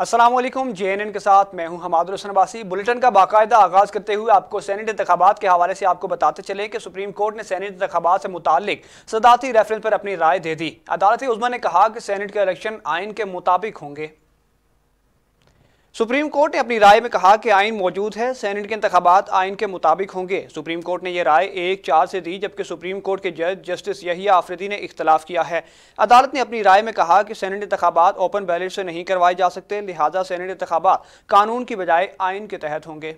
अस्सलाम वालेकुम। JNN के साथ मैं हूं हमादुल हसन अब्बासी। बुलेटिन का बाकायदा आगाज करते हुए आपको सेनेट इंतखाबात के हवाले से आपको बताते चले कि सुप्रीम कोर्ट ने सेनेट इंतखाबात से मुताल्लिक सदाती रेफरेंस पर अपनी राय दे दी। अदालत उज़्मा ने कहा कि सेनेट के इलेक्शन आइन के मुताबिक होंगे। सुप्रीम कोर्ट ने अपनी राय में कहा कि आइन मौजूद है, सेनेट के इंतखाबात आइन के मुताबिक होंगे। सुप्रीम कोर्ट ने यह राय 1-4 से दी, जबकि सुप्रीम कोर्ट के जज जस्टिस यहिया आफरीदी ने इख्तलाफ किया है। अदालत ने अपनी राय में कहा कि सेनेट इंतखाबात ओपन बैलेट से नहीं करवाए जा सकते, लिहाजा सेनेट इंतखाबात कानून की बजाय आइन के तहत होंगे।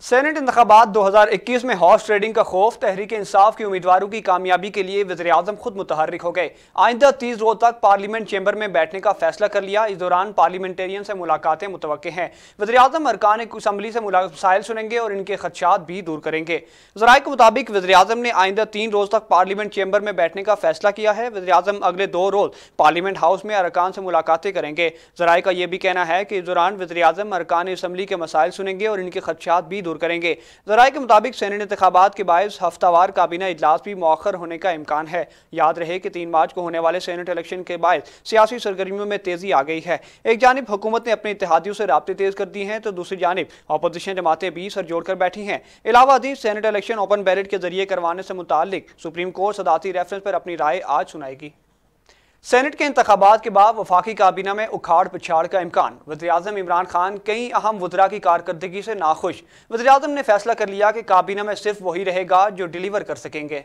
सेनेट इंतखाबात 2021 में हॉर्स ट्रेडिंग का खौफ, तहरीक इंसाफ के उम्मीदवारों की कामयाबी के लिए वज़ीर-ए-आज़म खुद मुतहर्रिक हो गए। आइंदा 30 रोज तक पार्लियामेंट चैम्बर में बैठने का फैसला कर लिया। इस दौरान पार्लियामेंटेरियन से मुलाकातें मुतवक्के हैं। वज़ीर-ए-आज़म अरकान असम्बली से मसाइल सुनेंगे और इनके खदशात भी दूर करेंगे। ज़राए के मुताबिक वज़ीर-ए-आज़म ने आइंदा 3 रोज तक पार्लियामेंट चैम्बर में बैठने का फैसला किया है। वज़ीर-ए-आज़म अगले 2 रोज पार्लियामेंट हाउस में अरकान से मुलाकातें करेंगे। ज़राए का यह भी कहना है कि इस दौरान वज़ीर-ए-आज़म अरकान असम्बली के मसाइल सुनेंगे और इनके खदशात भी दूर करेंगे। ज़राए के मुताबिक सेनेट इंतखाबात के बायस हफ्तावार काबीना इजलास भी मौखर होने का इम्कान है। याद रहे कि 3 मार्च को होने वाले सेनेट इलेक्शन के बायस सियासी सरगर्मियों में तेजी आ गई है। एक जानिब हुकूमत ने अपने इत्तेहादियों से राब्ते तेज कर दी हैं, तो दूसरी जानिब अपोजिशन जमातें भी सर जोड़कर बैठी हैं। इलावा अदीस सेनेट इलेक्शन ओपन बैलेट के जरिए करवाने से मुताल्लिक सुप्रीम कोर्ट सदाती रेफरेंस पर अपनी राय आज सुनाएगी। सेनेट के इंतखाबात के बाद वफाकी काबीना में उखाड़ पिछाड़ का इम्कान। वज़ीर-ए-आज़म इमरान खान कई अहम वज़रा की कारकर्दगी से नाखुश। वज़ीर-ए-आज़म ने फैसला कर लिया कि काबीना में सिर्फ वही रहेगा जो डिलीवर कर सकेंगे।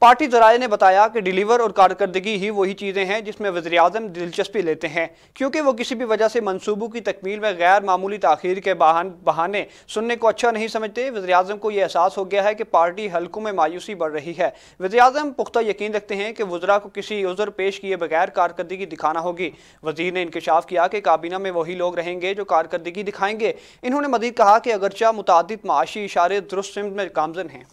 पार्टी ज़राए ने बताया कि डिलीवर और कारकर्दगी ही वही चीज़ें हैं जिसमें वज़ीर-ए-आज़म दिलचस्पी लेते हैं, क्योंकि वो किसी भी वजह से मनसूबों की तकमील में गैर मामूली ताख़ीर के बहाने सुनने को अच्छा नहीं समझते। वज़ीर-ए-आज़म को यह एहसास हो गया है कि पार्टी हल्कों में मायूसी बढ़ रही है। वज़ीर-ए-आज़म पुख्ता यकीन रखते हैं कि वज़रा को किसी उज़्र पेश किए बगैर कारकर्दगी दिखाना होगी। वज़ीर ने इंकशाफ किया कि काबीना में वही लोग रहेंगे जो कारकर्दगी दिखाएंगे। इन्होंने मज़ीद कहा कि अगरचा मुतादिद माशी इशारे दुरुस्त सिमत में गामज़न हैं।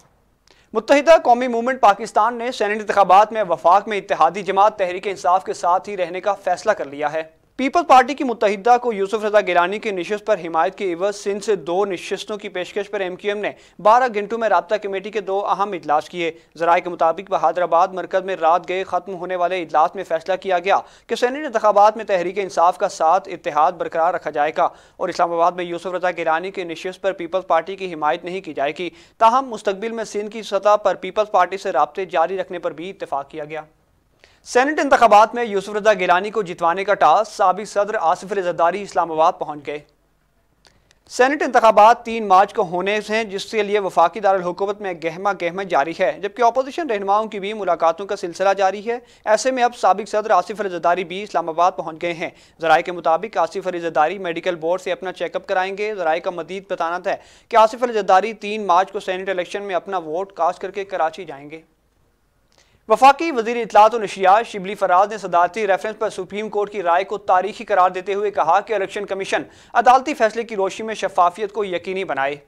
मुत्तहिदा कौमी मूवमेंट पाकिस्तान ने सेनेट इंतखाबात में वफाक में इत्तेहादी जमात तहरीक इंसाफ के साथ ही रहने का फैसला कर लिया है। पीपल्स पार्टी की मुत्तहिदा को यूसुफ रजा गिलानी की नशिस्त पर हिमायत के एवज सिंध से 2 नशिस्तों की पेशकश पर MQM ने 12 घंटों में राब्ता कमेटी के 2 अहम इजलास किए। ज़राए के मुताबिक बहादुराबाद मरकज में रात गए खत्म होने वाले इजलास में फैसला किया गया कि सेनेट इंतखाबात में तहरीक इंसाफ का साथ इत्तेहाद बरकरार रखा जाएगा और इस्लामाबाद में यूसुफ रजा गिलानी की नशिस्त पर पीपल्स पार्टी की हिमायत नहीं की जाएगी। ताहम मुस्तकबिल में सिंध की सतह पर पीपल्स पार्टी से राब्ते जारी रखने पर भी इत्तेफाक किया गया। सेनेट इंतखाबात में यूसुफ रजा गिलानी को जितवाने का टास्क साबिक सदर आसिफ अली ज़रदारी इस्लामाबाद पहुंच गए। सेनेट इंतखाबात 3 मार्च को होने से, जिसके लिए वफाकी दारुल हुकूमत में गहमा जारी है, जबकि अपोजिशन रहनुमाओं की भी मुलाकातों का सिलसिला जारी है। ऐसे में अब साबिक सदर आसिफ अली ज़रदारी भी इस्लामाबाद पहुंच गए हैं। ज़राए के मुताबिक आसिफ अली ज़रदारी मेडिकल बोर्ड से अपना चेकअप कराएंगे। ज़राए का मज़ीद बताना है कि आसिफ अली ज़रदारी 3 मार्च को सेनेट इलेक्शन में अपना वोट कास्ट करके कराची जाएंगे। वफाकी वज़ीर इत्तलात और नशरियात शिबली फराज ने सदारती रेफरेंस पर सुप्रीम कोर्ट की राय को तारीखी करार देते हुए कहा कि इलेक्शन कमीशन अदालती फैसले की रोशनी में शफाफियत को यकीनी बनाए।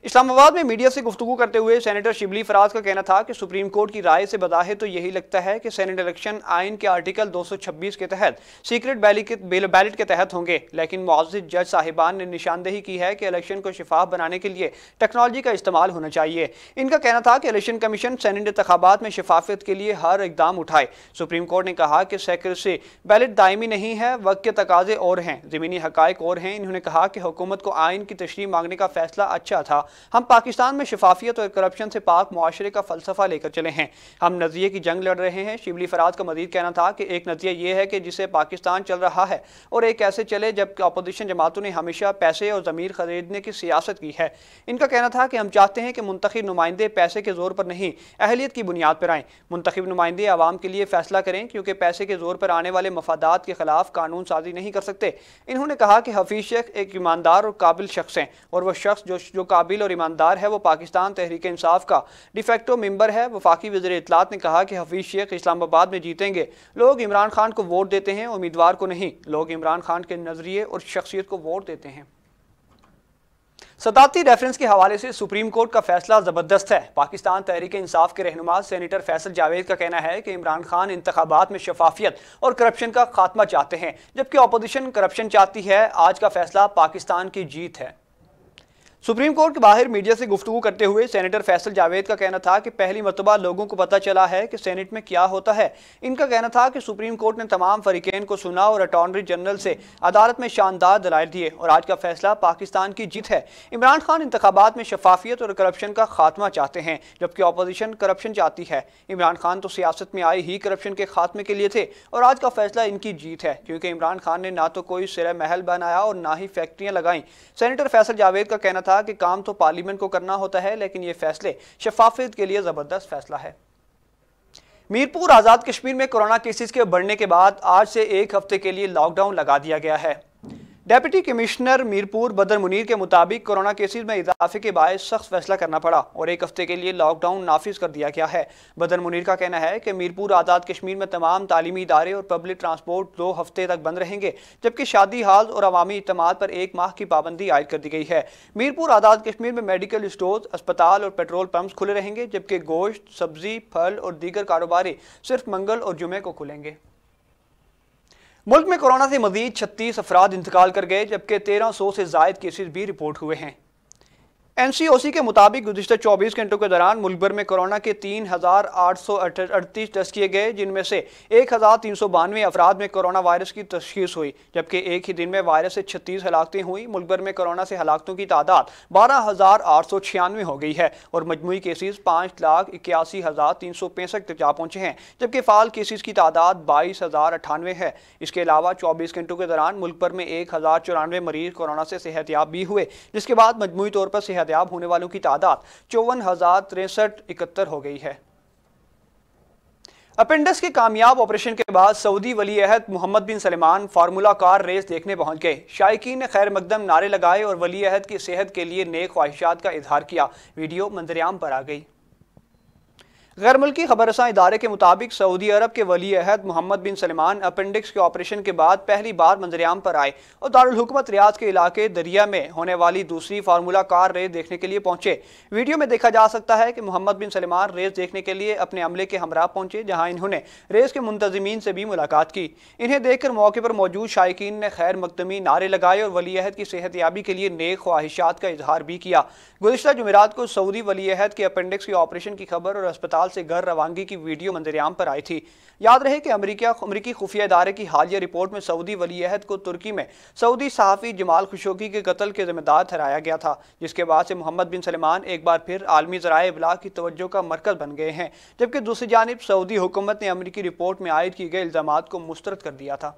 इस्लामाबाद में मीडिया से गुफ्तगू करते हुए सेनेटर शिबली फराज का कहना था कि सुप्रीम कोर्ट की राय से बज़ाहिर तो यही लगता है कि सेनेट इलेक्शन आइन के आर्टिकल 226 के तहत सीक्रेट बैलेट के तहत होंगे, लेकिन मुअज़्ज़िज़ जज साहिबान ने निशानदेही की है कि इलेक्शन को शफाफ बनाने के लिए टेक्नोलॉजी का इस्तेमाल होना चाहिए। इनका कहना था कि इलेक्शन कमीशन सेनेट इंतखाबात में शफाफियत के लिए हर इकदाम उठाए। सुप्रीम कोर्ट ने कहा कि सेक्रेसी बैलेट दायमी नहीं है, वक्त के तकाजे और हैं, ज़मीनी हक़ाइक़ और हैं। इन्होंने कहा कि हुकूमत को आइन की तशरीह मांगने का फैसला अच्छा था। हम पाकिस्तान में शफाफियत और करप्शन से पाक मुआशरे का फलसफा लेकर चले हैं। हम नज़रिए की जंग लड़ रहे हैं। शिबली फराज का मज़ीद कहना था कि एक नज़रिया ये है कि जिसे पाकिस्तान चल रहा है और एक ऐसे चले जबकि अपोजिशन जमातों ने हमेशा पैसे और ज़मीर खरीदने की सियासत की है। इनका कहना था कि हम चाहते हैं कि मुंतखब नुमाइंदे पैसे के जोर पर नहीं, अहलियत की बुनियाद पर आएँ। मुंतखब नुमाइंदे आवाम के लिए फैसला करें, क्योंकि पैसे के जोर पर आने वाले मफादात के खिलाफ कानून साजी नहीं कर सकते। इन्होंने कहा कि हफीज शेख एक ईमानदार और काबिल शख्स हैं और वह शख्स जो काबिल और ईमानदार है वो पाकिस्तान तहरीक इंसाफ का डिफेक्टो मेंबर है। वफाकी वज़ीर इत्तलात ने कहा कि हफीज शेख इस्लामाबाद में जीतेंगे। लोग इमरान खान को वोट देते हैं, उम्मीदवार को नहीं। लोग इमरान खान के नजरिए और शख्सियत को वोट देते हैं। सदाती रेफरेंस के हवाले से सुप्रीम कोर्ट का फैसला जबरदस्त है। पाकिस्तान तहरीक इंसाफ के रहनुमा सेनेटर फैसल जावेद का कहना है कि इमरान खान इंतखाबात में शफाफियत और करप्शन का खात्मा चाहते हैं, जबकि अपोजिशन करप्शन चाहती है। आज का फैसला पाकिस्तान की जीत है। सुप्रीम कोर्ट के बाहर मीडिया से गुफ्तगू करते हुए सेनेटर फैसल जावेद का कहना था कि पहली मरतबा लोगों को पता चला है कि सेनेट में क्या होता है। इनका कहना था कि सुप्रीम कोर्ट ने तमाम फरीकेन को सुना और अटॉर्नी जनरल से अदालत में शानदार दलाइल दिए और आज का फैसला पाकिस्तान की जीत है। इमरान खान इंतखाबात में शफाफियत और करप्शन का खात्मा चाहते हैं, जबकि अपोजिशन करप्शन चाहती है। इमरान खान तो सियासत में आए ही करप्शन के खात्मे के लिए थे और आज का फैसला इनकी जीत है, क्योंकि इमरान खान ने ना तो कोई सिरा महल बनाया और ना ही फैक्ट्रियां लगाई। सेनेटर फैसल जावेद का कहना था कि काम तो पार्लियामेंट को करना होता है, लेकिन ये फैसले शफाफियत के लिए जबरदस्त फैसला है। मीरपुर आजाद कश्मीर में कोरोना केसेस के बढ़ने के बाद आज से एक हफ्ते के लिए लॉकडाउन लगा दिया गया है। डेप्यूटी कमिश्नर मीरपुर बदर मुनीर के मुताबिक कोरोना केसेस में इजाफे के बायस सख्त फैसला करना पड़ा और एक हफ्ते के लिए लॉकडाउन नाफिज कर दिया गया है। बदर मुनीर का कहना है कि मीरपुर आज़ाद कश्मीर में तमाम तालीमी इदारे और पब्लिक ट्रांसपोर्ट 2 हफ्ते तक बंद रहेंगे, जबकि शादी हाल और अवामी इज्तिमात पर 1 माह की पाबंदी आयद कर दी गई है। मीरपुर आज़ाद कश्मीर में मेडिकल स्टोर्स, अस्पताल और पेट्रोल पंप्स खुले रहेंगे, जबकि गोश्त, सब्जी, फल और दीगर कारोबारी सिर्फ मंगल और जुमे को खुलेंगे। मुल्क में कोरोना से मजीद 36 अफराद इंतकाल कर गए, जबकि 1300 से जायद केसेस भी रिपोर्ट हुए हैं। NCOC के मुताबिक गुज़िश्ता 24 घंटों के दौरान मुल्क भर में कोरोना के 3838 टेस्ट किए गए, जिनमें से 1392 अफराद में कोरोना वायरस की तशखीस हुई, जबकि एक ही दिन में वायरस से 36 हलाकतें हुई। मुल्क भर में कोरोना से हलाकतों की तादाद 12,896 हो गई है और मजमूई केसेस 5,81,365 तक जा पहुंचे हैं, जबकि फाल केसेस की तादाद 22,098 है। इसके अलावा 24 घंटों के दौरान मुल्क भर में 1,094 मरीज कोरोना से सेहतयाब भी हुए, जिसके बाद मजमूई तौर पर सेहतयाब होने वालों की तादाद 54,063 हो गई है। अपेंडिक्स के कामयाब ऑपरेशन के बाद सऊदी वली अहद मोहम्मद बिन सलमान फार्मूला कार रेस देखने पहुंच गए। शायकीन ने खैर मकदम नारे लगाए और वली अहद की सेहत के लिए नेक ख्वाहिशात का इजहार किया। वीडियो मंजरेआम पर आ गई। गैर मुल्की खबरसां इदारे के मुताबिक सऊदी अरब के वली अहद मोहम्मद बिन सलमान अपेंडिक्स के ऑपरेशन के बाद पहली बार मंजरेआम पर आए और दारुल हुकूमत रियाद के इलाके दरिया में होने वाली दूसरी फार्मूला कार रेस देखने के लिए पहुंचे। वीडियो में देखा जा सकता है कि मोहम्मद बिन सलमान रेस देखने के लिए अपने अमले के हमरा पहुंचे, जहां इन्होंने रेस के मुंतजिमीन से भी मुलाकात की। इन्हें देखकर मौके पर मौजूद शायकीन ने खैर मकदमी नारे लगाए और वली अहद की सेहतयाबी के लिए नेक ख्वाहिशात का इजहार भी किया। गुज़िश्ता जुमेरात को सऊदी वली अहद के अपेंडिक्स के ऑपरेशन की खबर और अस्पताल से घर रवानगी की वीडियो मंजरेआम पर आई थी। याद रहे कि अमरीकी खुफिया इदारे की हालिया रिपोर्ट में सऊदी वली अहद को तुर्की में सऊदी सहाफ़ी जमाल खशोगी के कत्ल के जिम्मेदार ठहराया गया था, जिसके बाद से मोहम्मद बिन सलमान एक बार फिर आलमी ज़राए इब्लाग की तवज्जो का मरकज़ बन गए हैं, जबकि दूसरी जानिब सऊदी हुकूमत ने अमरीकी रिपोर्ट में आयद किए गए इल्ज़ामात को मुस्तरद कर दिया था।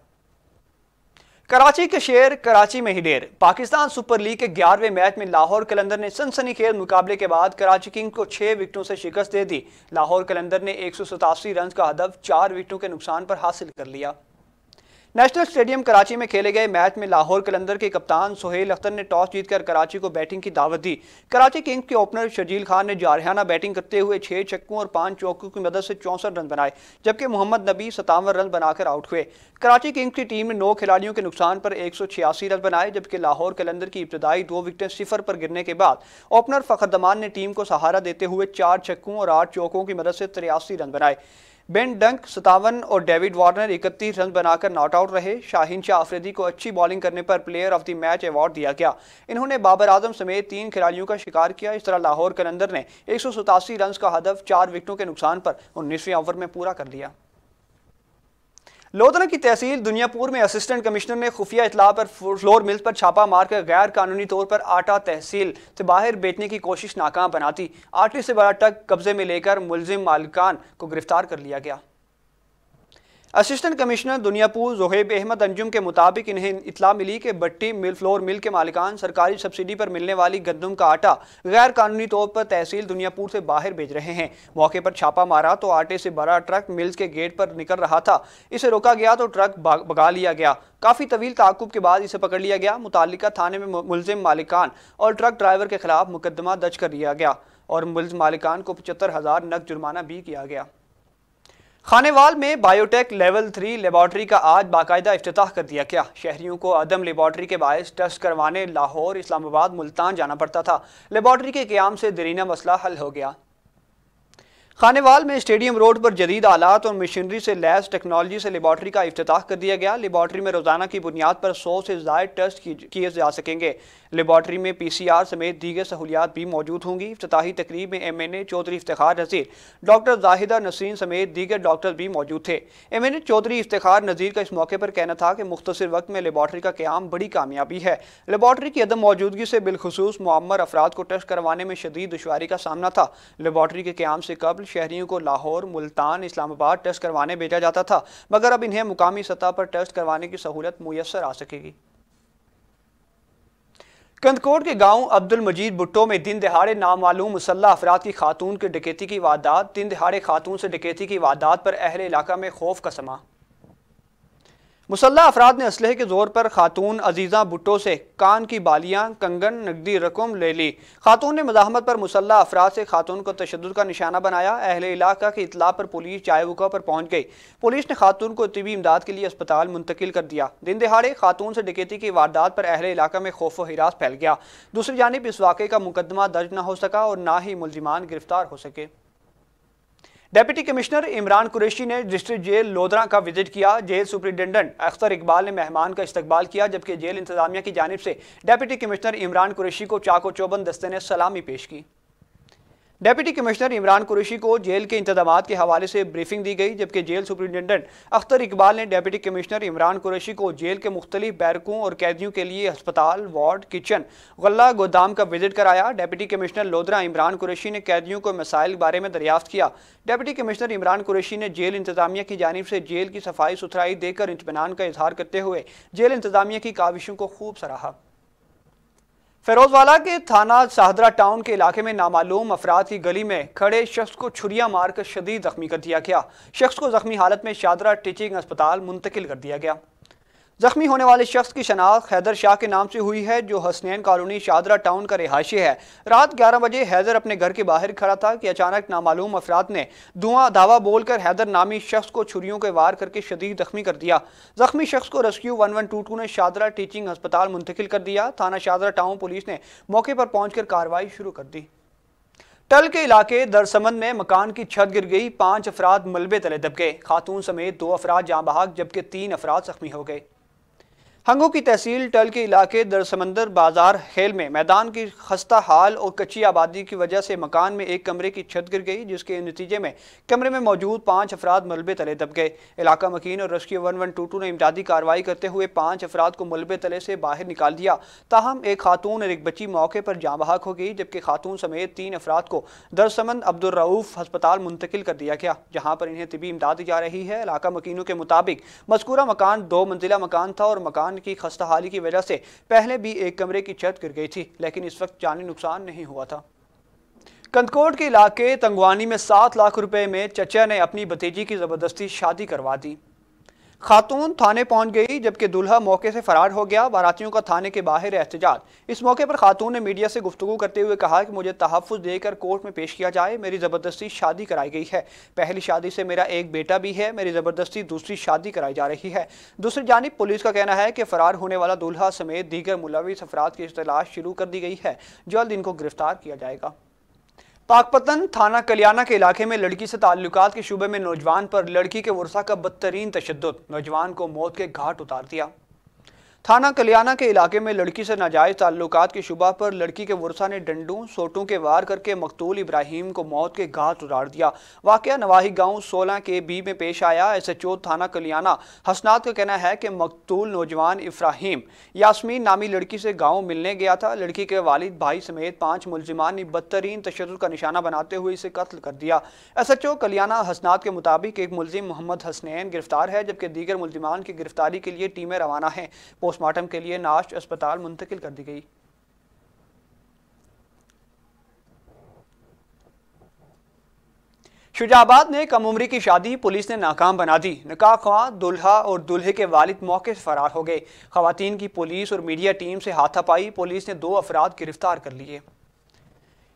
कराची के शेर कराची में ही ढेर। पाकिस्तान सुपर लीग के 11वें मैच में लाहौर कलंदर ने सनसनीखेज मुकाबले के बाद कराची किंग्स को 6 विकेटों से शिकस्त दे दी। लाहौर कलंदर ने 187 रन का हदफ 4 विकेटों के नुकसान पर हासिल कर लिया। नेशनल स्टेडियम कराची में खेले गए मैच में लाहौर कलंदर के कप्तान सुहेल अख्तर ने टॉस जीतकर कराची को बैटिंग की दावत दी। कराची किंग्स के ओपनर शर्जील खान ने जारहाना बैटिंग करते हुए 6 छक्कों और 5 चौकों की मदद से 64 रन बनाए, जबकि मोहम्मद नबी 57 रन बनाकर आउट हुए। कराची किंग्स की टीम ने 9 खिलाड़ियों के नुकसान पर 186 रन बनाए, जबकि लाहौर कलंदर की इब्तदाई 2 विकेटें 0 पर गिरने के बाद ओपनर फखरदमान ने टीम को सहारा देते हुए 4 छक्कों और 8 चौकों की मदद से 83 रन बनाए। बेन डंक 57 और डेविड वार्नर 31 रन बनाकर नॉट आउट रहे। शाहीन शाह अफरीदी को अच्छी बॉलिंग करने पर player of the match award दिया गया। इन्होंने बाबर आजम समेत 3 खिलाड़ियों का शिकार किया। इस तरह लाहौर कलंदर ने 187 रन का हदफ 4 विकेटों के नुकसान पर 19वें ओवर में पूरा कर लिया। लोधना की तहसील दुनियापुर में असिस्टेंट कमिश्नर ने खुफिया इतला पर फ्लोर मिल्स पर छापा मारकर गैर कानूनी तौर पर आटा तहसील से बाहर बेचने की कोशिश नाकाम बनाती। आटे से बड़ा ट्रक कब्जे में लेकर मुलजिम मालिकान को गिरफ्तार कर लिया गया। असिस्टेंट कमिश्नर दुनियापुर जोहेब अहमद अंजुम के मुताबिक इन्हें इतला मिली कि भट्टी मिल फ्लोर मिल के मालिकान सरकारी सब्सिडी पर मिलने वाली गंदम का आटा गैर कानूनी तौर पर तहसील दुनियापुर से बाहर भेज रहे हैं। मौके पर छापा मारा तो आटे से बड़ा ट्रक मिल्स के गेट पर निकल रहा था। इसे रोका गया तो ट्रक भगा लिया गया। काफ़ी तवील ताक़ुब के बाद इसे पकड़ लिया गया। मुतालिका थाने में मुलजिम मालिकान और ट्रक ड्राइवर के खिलाफ मुकदमा दर्ज कर लिया गया और मुलजिम मालिकान को 75,000 नकद जुर्माना भी किया गया। खानेवाल में बायोटेक लेवल 3 लेबॉर्ट्री का आज बाकायदा इफ्तिताह कर दिया गया। शहरियों को अदम लेबॉर्ट्री के बायस टेस्ट करवाने लाहौर, इस्लामाबाद, मुल्तान जाना पड़ता था। लेबॉर्ट्री के क़याम से देरीना मसला हल हो गया। खानेवाल में स्टेडियम रोड पर जदीद आलात और मशीनरी से लैस टेक्नोलॉजी से लेबॉर्ट्री का इफ्तिताह कर दिया गया। लेबॉर्ट्री में रोजाना की बुनियाद पर 100 से ज़ायद टेस्ट किए जा सकेंगे। लेबॉर्ट्री में PCR समेत दीगर सहूलियात भी मौजूद होंगी। इफ्तिताही तकरीब में MNA चौधरी इफ्तिखार नज़ीर, डॉक्टर जाहिदा नसीन समेत दीगर डॉक्टर भी मौजूद थे। MNA चौधरी इफ्तिखार नज़ीर का इस मौके पर कहना था कि मुख्तसर वक्त में लेबॉर्ट्री का क़याम बड़ी कामयाबी है। लेबॉर्ट्री की अदम मौजूदगी से बिलखुसूस मुअम्मर अफराद को टेस्ट करवाने में शदीद दुश्वारी का सामना था। लेबॉर्ट्री के क़याम से कबल शहरियों को लाहौर, मुल्तान, इस्लामाबाद टेस्ट करवाने भेजा जाता था, मगर अब इन्हें मुकामी सतह पर टेस्ट करवाने की सहूलत मुयस्सर आ सकेगी। कंदकोट के गांव अब्दुल मजीद भुट्टो में दिन दहाड़े नामालूम मुसल्लह अफराद की खातून की डकैती की वारदात। दिन दहाड़े खातून से डकैती की वारदात पर अहले इलाका में खौफ का समा। मुसल्लह अफराद ने असलहे के जोर पर खातून अजीज़ा भुट्टो से कान की बालियां, कंगन, नकदी रकम ले ली। खातून ने मज़ाहमत पर मुसल्लह अफराद से खातून को तशद्दुद का निशाना बनाया। अहले इलाका की इतला पर पुलिस जायवुका पर पहुंच गई। पुलिस ने खातून को तिबी इमदाद के लिए अस्पताल मुंतकिल कर दिया। दिन दहाड़े खातून से डकैती की वारदात पर अहले इलाका में खौफ व हिरास फैल गया। दूसरी जानिब इस वाक़े का मुकदमा दर्ज न हो सका और ना ही मुलजिमान गिरफ्तार हो सके। डिप्टी कमिश्नर इमरान कुरैशी ने डिस्ट्रिक्ट जेल लोधरा का विजिट किया। जेल सुपरिटेंडेंट अख्तर इकबाल ने मेहमान का इस्तकबाल किया, जबकि जेल इंतजामिया की जानिब से डिप्टी कमिश्नर इमरान कुरैशी को चाको चौबंद दस्ते ने सलामी पेश की। डिप्टी कमिश्नर इमरान कुरैशी को जेल के इंतजामात के हवाले से ब्रीफिंग दी गई, जबकि जेल सुपरिटेंडेंट अख्तर इकबाल ने डिप्टी कमिश्नर इमरान कुरैशी को जेल के मुख्तलिफ बैरकों और कैदियों के लिए अस्पताल, वार्ड, किचन, गल्ला गोदाम का विजिट कराया। डिप्टी कमिश्नर लोधरा इमरान कुरैशी ने कैदियों को मसाइल के बारे में दरियाफ्त किया। डिप्टी कमिश्नर इमरान कुरैशी ने जेल इंतजामिया की जानिब से जेल की सफाई सुथराई देकर इत्मीनान का इजहार करते हुए जेल इंतजामिया की काविशों को खूब सराहा। फिरोजवाला के थाना शाहदरा टाउन के इलाके में नामालूम अफराद की गली में खड़े शख्स को छुरियां मारकर शदीद जख्मी कर दिया गया। शख्स को जख्मी हालत में शाहदरा टीचिंग अस्पताल मुंतकिल कर दिया गया। जख्मी होने वाले शख्स की शनाख्त हैदर शाह के नाम से हुई है, जो हसनैन कॉलोनी शाहदरा टाउन का रिहायशी है। रात 11 बजे हैदर अपने घर के बाहर खड़ा था कि अचानक नामालूम अफराद ने धुआं धावा बोलकर हैदर नामी शख्स को छुरियों के वार करके शदीद जख्मी कर दिया। जख्मी शख्स को रेस्क्यू 1122 ने शाहदरा टीचिंग अस्पताल मुंतकिल कर दिया। थाना शाहदरा टाउन पुलिस ने मौके पर पहुंचकर कार्रवाई शुरू कर दी। टल के इलाके दरसमंद में मकान की छत गिर गई, 5 अफराद मलबे तले दब गए। खातून समेत 2 अफराद जाँ बहक जबकि 3 अफराद जख्मी हो गए। हंगो की तहसील टल के इलाके दरसमंदर बाजार खेल में मैदान की खस्ता हाल और कच्ची आबादी की वजह से मकान में एक कमरे की छत गिर गई, जिसके नतीजे में कमरे में मौजूद 5 अफराद मलबे तले दब गए। इलाका मकीन और रेस्क्यू 1122 ने इमदादी कार्रवाई करते हुए 5 अफराद को मलबे तले से बाहर निकाल दिया। ताहम एक खातून और एक बच्ची मौके पर जाँ बहक हो गई, जबकि खातून समेत 3 अफराद को दरसमंद अब्दुल रऊफ अस्पताल मुंतकिल कर दिया गया, जहाँ पर इन्हें तिबी इमदाद दी जा रही है। इलाका मकीनों के मुताबिक मज़कूरा मकान 2 मंजिला मकान था और मकान की खस्ताहाली की वजह से पहले भी एक कमरे की छत गिर गई थी, लेकिन इस वक्त जानी नुकसान नहीं हुआ था। कंदकोट के इलाके तंगवानी में 7 लाख रुपए में चचा ने अपनी भतीजी की जबरदस्ती शादी करवा दी। खातून थाने पहुंच गई, जबकि दूल्हा मौके से फरार हो गया। बारातियों का थाने के बाहर एहतजाज। इस मौके पर खातून ने मीडिया से गुफ्तगू करते हुए कहा कि मुझे तहफ़्फ़ुज़ देकर कोर्ट में पेश किया जाए। मेरी ज़बरदस्ती शादी कराई गई है। पहली शादी से मेरा एक बेटा भी है। मेरी ज़बरदस्ती दूसरी शादी कराई जा रही है। दूसरी जानिब पुलिस का कहना है कि फरार होने वाला दूल्हा समेत दीगर मुलविस अफराद की तलाश शुरू कर दी गई है। जल्द इनको गिरफ्तार किया जाएगा। पाकपतन थाना कलियाना के इलाके में लड़की से ताल्लुकात के शुबे में नौजवान पर लड़की के वर्सा का बदतरीन तशद्दुद, नौजवान को मौत के घाट उतार दिया। थाना कलियाना के इलाके में लड़की से नाजायज़ ताल्लुकात के शुबा पर लड़की के वर्सा ने डंडों सोटों के वार करके मकतूल इब्राहिम को मौत के घाट उतार दिया। वाक़या नवाही गांव 16 के बी में पेश आया। SHO थाना कलियाना हसनात का कहना है कि मकतूल नौजवान इब्राहिम यास्मीन नामी लड़की से गाँव मिलने गया था। लड़की के वालिद भाई समेत 5 मुलजिमान ने बदतरीन तशद्दुद का निशाना बनाते हुए इसे कत्ल कर दिया। SHO कलियाना हसनात के मुताबिक एक मुलजिम मोहम्मद हसनैन गिरफ्तार है, जबकि दीगर मुलजिमान की गिरफ्तारी के लिए टीमें रवाना हैं। पोस्टमार्टम के लिए नाश अस्पताल मुंतकिल कर दी गई। शुजाबाद में कम उम्री की शादी पुलिस ने नाकाम बना दी। निकाह ख्वाह दूल्हा और दूल्हे के वालिद मौके से फरार हो गए। खवातीन की पुलिस और मीडिया टीम से हाथापाई, पुलिस ने 2 अफराद गिरफ्तार कर लिए।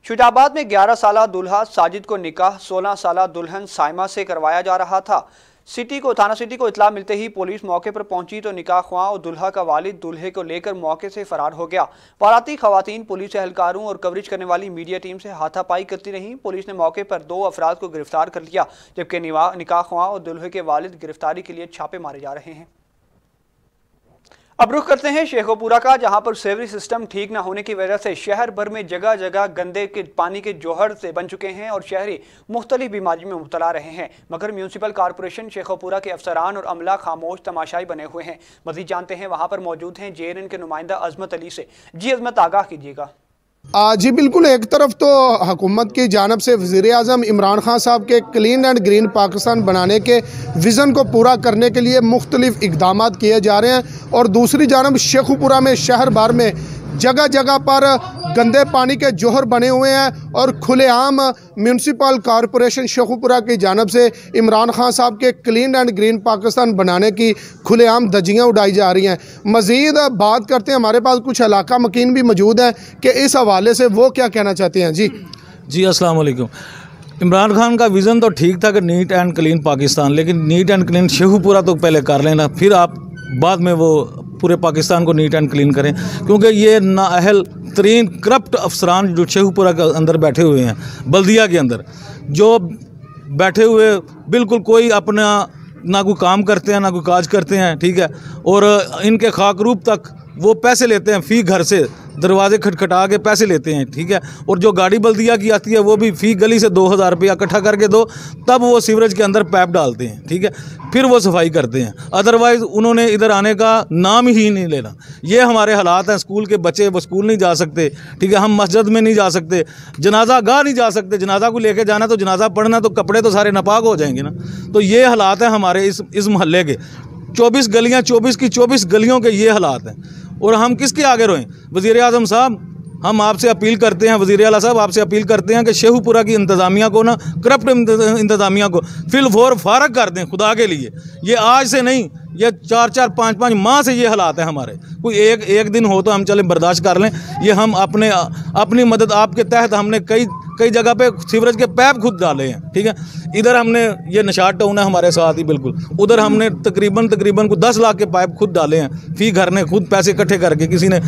शुजाबाद में 11 साला दूल्हा साजिद को निकाह 16 साला दुल्हन साइमा से करवाया जा रहा था। थाना सिटी को इतला मिलते ही पुलिस मौके पर पहुंची तो निकाह ख्वाह और दुल्हा का वालिद दूल्हे को लेकर मौके से फरार हो गया। बाराती खवातीन पुलिस एहलकारों और कवरेज करने वाली मीडिया टीम से हाथापाई करती रहीं। पुलिस ने मौके पर 2 अफराद को गिरफ्तार कर लिया, जबकि निकाह ख्वाह और दुल्हे के वालिद गिरफ्तारी के लिए छापे मारे जा रहे हैं। अब रुख करते हैं शेखोपुरा का, जहां पर सेवरी सिस्टम ठीक न होने की वजह से शहर भर में जगह जगह गंदे के पानी के जोहर से बन चुके हैं और शहरी मुख्तलिफ बीमारी में मुब्तला रहे हैं। मगर म्यूनसिपल कॉरपोरेशन शेखोपुरा के अफसरान और अमला खामोश तमाशाई बने हुए हैं। मज़ीद जानते हैं, वहां पर मौजूद हैं JNN के नुमाइंदा अजमत अली से। जी अजमत, आगाह कीजिएगा। जी बिल्कुल, एक तरफ तो हुकूमत की जानब से वज़ीर-ए-आज़म इमरान खान साहब के क्लीन एंड ग्रीन पाकिस्तान बनाने के विज़न को पूरा करने के लिए मुख्तलिफ इक़दाम किए जा रहे हैं और दूसरी जानब शेखुपुरा में शहर भर में जगह जगह पर गंदे पानी के जोहर बने हुए हैं और खुलेआम म्यूनसिपल कॉरपोरेशन शेखुपुरा की जानब से इमरान खान साहब के क्लीन एंड ग्रीन पाकिस्तान बनाने की खुलेआम धज्जियाँ उड़ाई जा रही हैं। मज़ीद बात करते हैं, हमारे पास कुछ इलाका मकीन भी मौजूद हैं कि इस हवाले से वो क्या कहना चाहते हैं। जी अस्सलाम वालेकुम। इमरान खान का विज़न तो ठीक था कि नीट एंड क्लीन पाकिस्तान, लेकिन नीट एंड क्लीन शेखुपुरा तो पहले कर लेना, फिर आप बाद में वो पूरे पाकिस्तान को नीट एंड क्लीन करें, क्योंकि ये नाअहल तरीन करप्ट अफसरान जो शेखुपुरा के अंदर बैठे हुए हैं, बल्दिया के अंदर जो बैठे हुए, बिल्कुल कोई अपना ना कोई काम करते हैं ना कोई काज करते हैं, ठीक है। और इनके खाकरूप तक वो पैसे लेते हैं, फ़ी घर से दरवाजे खटखटा के पैसे लेते हैं, ठीक है। और जो गाड़ी बल्दिया की आती है वो भी फ़ी गली से 2000 रुपया इकट्ठा करके दो, तब वो सीवरेज के अंदर पैप डालते हैं, ठीक है, फिर वो सफाई करते हैं। अदरवाइज़ उन्होंने इधर आने का नाम ही नहीं लेना। ये हमारे हालात हैं। स्कूल के बच्चे वो स्कूल नहीं जा सकते, ठीक है, हम मस्जिद में नहीं जा सकते, जनाजा गाह नहीं जा सकते। जनाजा को लेके जाना तो जनाजा पढ़ना तो कपड़े तो सारे नापाक हो जाएंगे ना। तो ये हालात हैं हमारे इस मोहल्ले के। 24 गलियाँ, 24 की 24 गलियों के ये हालात हैं और हम किसके आगे रोएं। वज़ीर-ए-आज़म साहब, हम आपसे अपील करते हैं, वज़ीर आला साहब आपसे अपील करते हैं कि शेखुपुरा की इंतज़ामिया को ना, करप्ट इंतज़ामिया को फिलफौर फारग कर दें खुदा के लिए। ये आज से नहीं, ये 4-4, 5-5 माह से ये हालात हैं हमारे। कोई एक दिन हो तो हम चले बर्दाश्त कर लें। ये हम अपनी मदद आपके तहत हमने कई जगह पे सीवरेज के पैप खुद डाले हैं, ठीक है। इधर हमने ये निशात टाउन है हमारे साथ ही बिल्कुल, उधर हमने तकरीबन को 10 लाख के पाइप खुद डाले हैं। फ़ी घर ने खुद पैसे इकट्ठे करके, किसी ने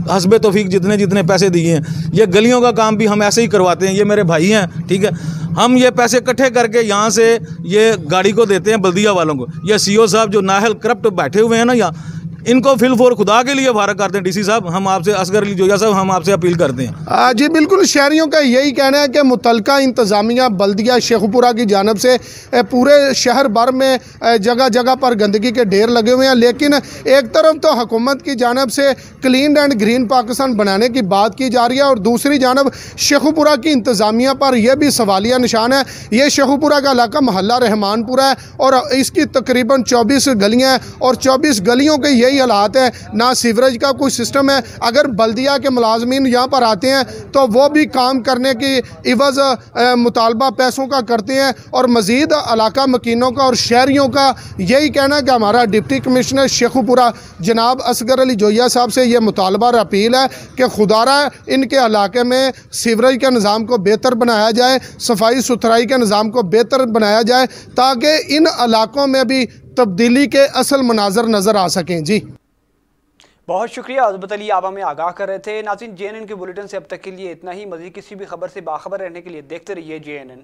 हस्बे तौफीक जितने पैसे दिए हैं। ये गलियों का काम भी हम ऐसे ही करवाते हैं, ये मेरे भाई हैं, ठीक है। हम ये पैसे इकट्ठे करके यहाँ से ये गाड़ी को देते हैं बल्दिया वालों को। ये CO साहब जो नाहल करप्ट बैठे हुए हैं ना यहाँ, इनको फिलफोर खुदा के लिए फारग करते हैं। DC साहब, हम आपसे, असगर अली जोया साहब, हम आपसे अपील करते हैं। जी बिल्कुल, शहरियों का यही कहना है कि मुतलका इंतज़ामिया बल्दिया शेखुपुरा की जानब से पूरे शहर भर में जगह जगह पर गंदगी के ढेर लगे हुए हैं। लेकिन एक तरफ तो हुकूमत की जानब से क्लीन एंड ग्रीन पाकिस्तान बनाने की बात की जा रही है और दूसरी जानब शेखुपुरा की इंतज़ामिया पर यह भी सवालिया निशान है। ये शेखुपुरा का इलाका मोहल्ला रहमानपुरा है और इसकी तकरीबन 24 गलियाँ हैं और 24 गलियों के यही हालात है। ना सीवरेज का कोई सिस्टम है। अगर बल्दिया के मुलाजमीन यहाँ पर आते हैं तो वो भी काम करने की इवज़ मुतालबा पैसों का करते हैं। और मज़ीद इलाका मकीनों का और शहरियों का यही कहना है कि हमारा डिप्टी कमिश्नर शेखुपुरा जनाब असगर अली जोया साहब से ये मुतालबा और अपील है कि खुदारा इनके इलाके में सीवरेज के निज़ाम को बेहतर बनाया जाए, सफाई सुथराई के निज़ाम को बेहतर बनाया जाए, ताकि इन इलाकों में भी तब्दीली के असल मनाजर नज़र आ सकें। जी बहुत शुक्रिया अजमत अली, आप हमें आगाह कर रहे थे। नाज़रीन, JNN के बुलेटिन से अब तक के लिए इतना ही। मज़ीद किसी भी खबर से बाखबर रहने के लिए देखते रहिए JNN।